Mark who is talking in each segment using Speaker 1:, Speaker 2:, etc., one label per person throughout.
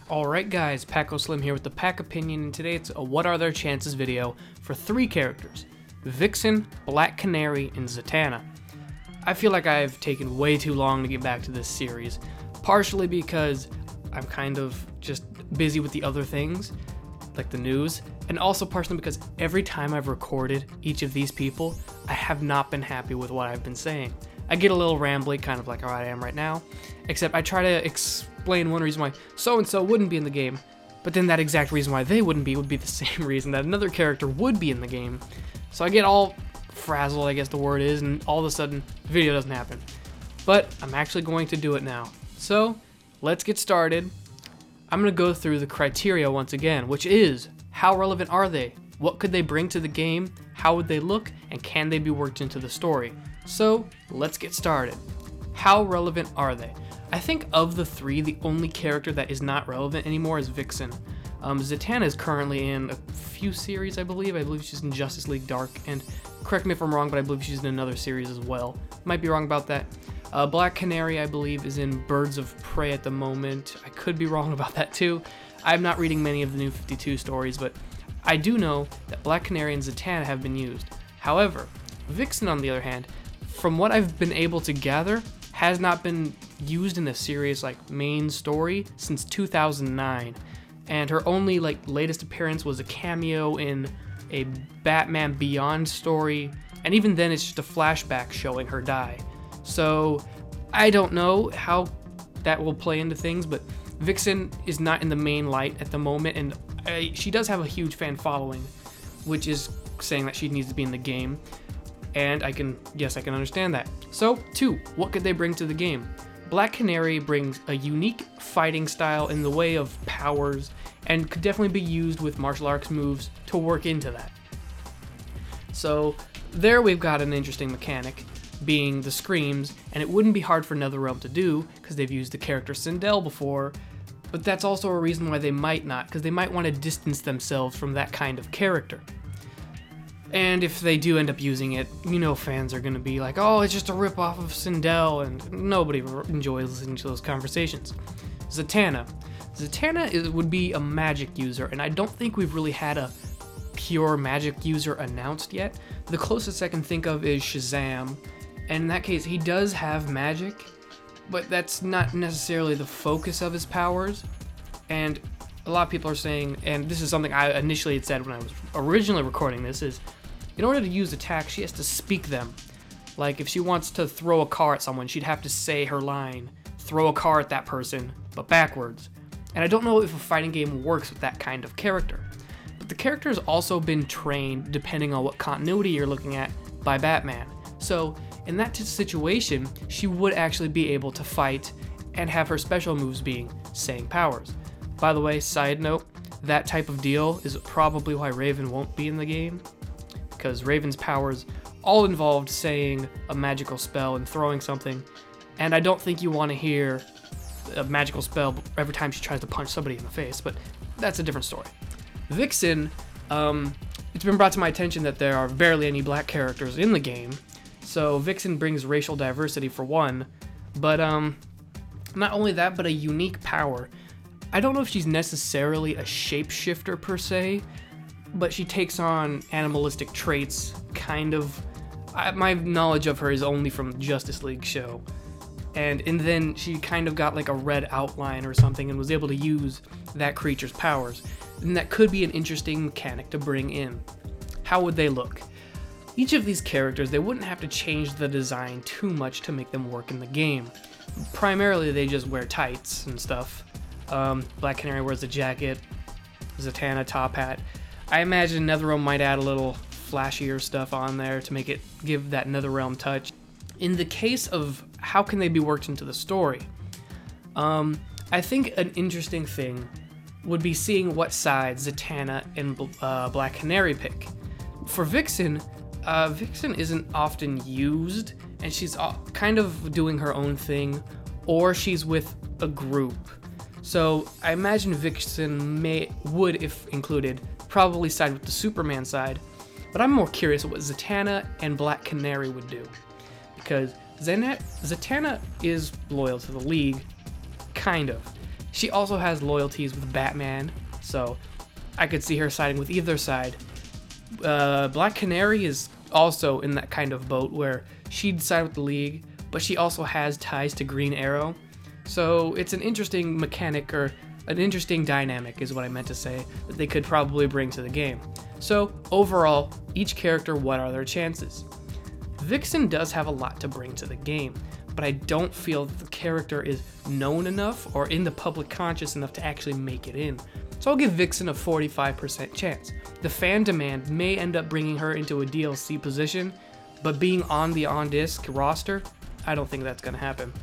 Speaker 1: Alright guys, Paco Slim here with the Pack Opinion, and today it's a What Are Their Chances video for 3 characters, Vixen, Black Canary, and Zatanna. I feel like I've taken way too long to get back to this series, partially because I'm kind of just busy with the other things, like the news, and also partially because every time I've recorded each of these people, I have not been happy with what I've been saying. I get a little rambly, kind of like how I am right now, except I try to explain one reason why so-and-so wouldn't be in the game, but then that exact reason why they wouldn't be would be the same reason that another character would be in the game. So I get all frazzled, I guess the word is, and all of a sudden, the video doesn't happen. But I'm actually going to do it now. So, let's get started. I'm going to go through the criteria once again, which is, how relevant are they? What could they bring to the game? How would they look? And can they be worked into the story? So, let's get started. How relevant are they? I think of the 3, the only character that is not relevant anymore is Vixen. Zatanna is currently in a few series, I believe. I believe she's in Justice League Dark, and correct me if I'm wrong, but I believe she's in another series as well. Might be wrong about that. Black Canary, I believe, is in Birds of Prey at the moment. I could be wrong about that too. I'm not reading many of the New 52 stories, but I do know that Black Canary and Zatanna have been used. However, Vixen, on the other hand, from what I've been able to gather, has not been used in a serious main story since 2009, and her only latest appearance was a cameo in a Batman Beyond story, and even then it's just a flashback showing her die. So I don't know how that will play into things, but Vixen is not in the main light at the moment, and she does have a huge fan following, which is saying that she needs to be in the game. And I can understand that. So, 2, what could they bring to the game? Black Canary brings a unique fighting style in the way of powers, and could definitely be used with martial arts moves to work into that. So, there we've got an interesting mechanic, being the screams, and it wouldn't be hard for NetherRealm to do, because they've used the character Sindel before, but that's also a reason why they might not, because they might want to distance themselves from that kind of character. And if they do end up using it, fans are going to be like, oh, it's just a ripoff of Sindel, and nobody enjoys listening to those conversations. Zatanna. Zatanna would be a magic user, and I don't think we've really had a pure magic user announced yet. The closest I can think of is Shazam, and in that case, he does have magic, but that's not necessarily the focus of his powers, and a lot of people are saying, and this is something I initially had said when I was originally recording this, is in order to use attacks, she has to speak them. Like, if she wants to throw a car at someone, she'd have to say her line, throw a car at that person, but backwards. And I don't know if a fighting game works with that kind of character. But the character has also been trained, depending on what continuity you're looking at, by Batman. So, in that situation, she would actually be able to fight and have her special moves being saying powers. By the way, side note, that type of deal is probably why Raven won't be in the game, because Raven's powers all involved saying a magical spell and throwing something, and I don't think you want to hear a magical spell every time she tries to punch somebody in the face, but that's a different story. Vixen, it's been brought to my attention that there are barely any black characters in the game, so Vixen brings racial diversity for one, but not only that, but a unique power. I don't know if she's necessarily a shapeshifter per se, but she takes on animalistic traits, kind of. My knowledge of her is only from the Justice League show. And then she kind of got like a red outline or something and was able to use that creature's powers. And that could be an interesting mechanic to bring in. How would they look? Each of these characters, they wouldn't have to change the design too much to make them work in the game. Primarily, they just wear tights and stuff. Black Canary wears a jacket, Zatanna top hat. I imagine NetherRealm might add a little flashier stuff on there to make it give that NetherRealm touch. In the case of how can they be worked into the story, I think an interesting thing would be seeing what side Zatanna and Black Canary pick. For Vixen, Vixen isn't often used, and she's kind of doing her own thing, or she's with a group. So I imagine Vixen would, if included, probably side with the Superman side, but I'm more curious what Zatanna and Black Canary would do, because Zatanna is loyal to the League, kind of. She also has loyalties with Batman, so I could see her siding with either side. Black Canary is also in that kind of boat where she'd side with the League, but she also has ties to Green Arrow. So it's an interesting mechanic, or an interesting dynamic is what I meant to say, that they could probably bring to the game. So overall, each character, what are their chances? Vixen does have a lot to bring to the game, but I don't feel that the character is known enough or in the public conscious enough to actually make it in. So I'll give Vixen a 45% chance. The fan demand may end up bringing her into a DLC position, but being on the on-disc roster, I don't think that's going to happen.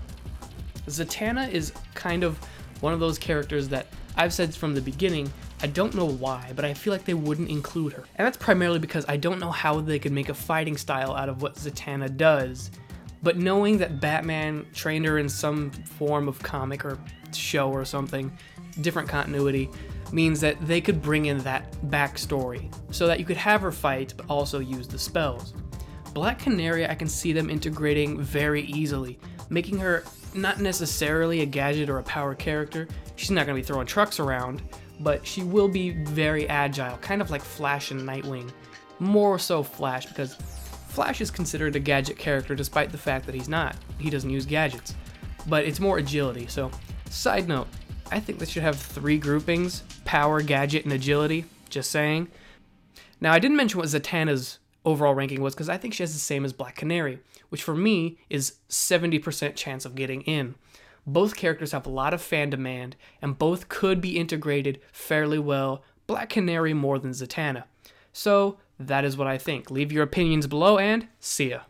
Speaker 1: Zatanna is kind of one of those characters that I've said from the beginning, I don't know why, but I feel like they wouldn't include her. And that's primarily because I don't know how they could make a fighting style out of what Zatanna does. But knowing that Batman trained her in some form of comic or show or something, different continuity, means that they could bring in that backstory so that you could have her fight but also use the spells. Black Canary, I can see them integrating very easily, making her not necessarily a gadget or a power character. She's not going to be throwing trucks around, but she will be very agile, kind of like Flash and Nightwing. More so Flash, because Flash is considered a gadget character despite the fact that he's not. He doesn't use gadgets. But it's more agility, so side note, I think they should have 3 groupings: power, gadget, and agility, just saying. Now I didn't mention what Zatanna's overall ranking was because I think she has the same as Black Canary, which for me is 70% chance of getting in. Both characters have a lot of fan demand, and both could be integrated fairly well, Black Canary more than Zatanna. So that is what I think. Leave your opinions below, and see ya.